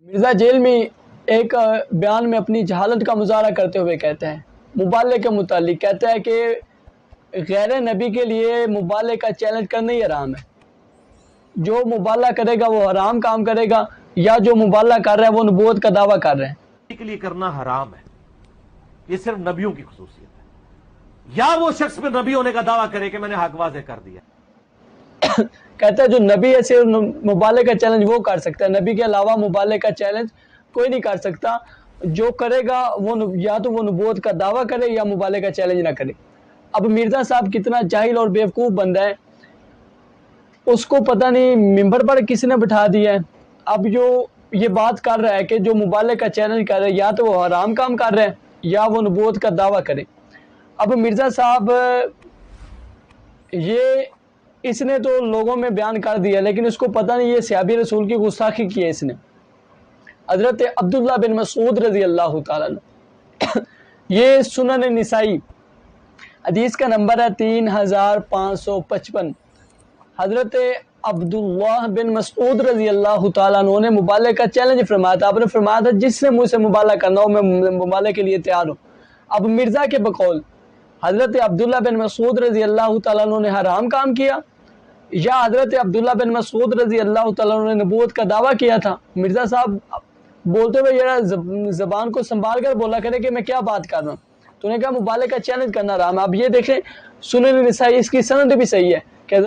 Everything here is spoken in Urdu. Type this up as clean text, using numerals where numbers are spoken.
مرزا جیل میں ایک بیان میں اپنی جہالت کا مظاہرہ کرتے ہوئے کہتے ہیں مبالغے کے متعلق، کہتا ہے کہ غیر نبی کے لیے مبالغے کا چیلنج کرنا ہی حرام ہے۔ جو مبالغہ کرے گا وہ حرام کام کرے گا، یا جو مبالغہ کر رہا ہے وہ نبوت کا دعویٰ کر رہے ہیں۔ کے لیے کرنا حرام ہے، یہ صرف نبیوں کی خصوصیت ہے، یا وہ شخص پہ نبی ہونے کا دعویٰ کرے کہ میں نے حق واضح کر دیا۔ کہتا ہے جو نبی ہے صرف مبالغے کا چیلنج وہ کر سکتا ہے، نبی کے علاوہ مبالغے کا چیلنج کوئی نہیں کر سکتا۔ جو کرے گا وہ یا تو وہ نبوت کا دعویٰ کرے یا مبالغے کا چیلنج نہ کرے۔ اب مرزا صاحب کتنا جاہل اور بیوقوف بندہ ہے، اس کو پتہ نہیں ممبر پر کسی نے بٹھا دیا ہے۔ اب جو یہ بات کر رہا ہے کہ جو مبالغے کا چیلنج کر رہے ہیں یا تو وہ حرام کام کر رہے ہیں یا وہ نبوت کا دعویٰ کریں۔ اب مرزا صاحب اس نے تو لوگوں میں بیان کر دیا، لیکن اس کو پتہ نہیں یہ صحابی رسول کی گستاخی کی ہے اس نے۔ حضرت عبداللہ بن مسعود رضی اللہ تعالیٰ عنہ، یہ سنن نسائی حدیث کا نمبر ہے 3555۔ حضرت عبداللہ بن مسعود رضی اللہ تعالیٰ عنہ نے مبالغے کا چیلنج فرمایا تھا۔ آپ نے فرمایا تھا جس سے مجھ سے مبالغہ کرنا ہو میں مبالغے کے لیے تیار ہوں۔ اب مرزا کے بقول حضرت عبداللہ بن مسعود رضی اللہ تعالیٰ عنہ نے حرام کام کیا، یا حضرت عبداللہ بن مسعود رضی اللہ تعالیٰ عنہ نے نبوت کا دعویٰ کیا تھا؟ مرزا صاحب بولتے ہوئے ذرا زبان کو سنبھال کر بولا کرے کہ میں کیا بات کر رہا ہوں۔ تو نے کہا مبالغے کا چیلنج کرنا حرام ہے۔ اب یہ دیکھیں سنن نسائی، اس کی سند بھی صحیح ہے۔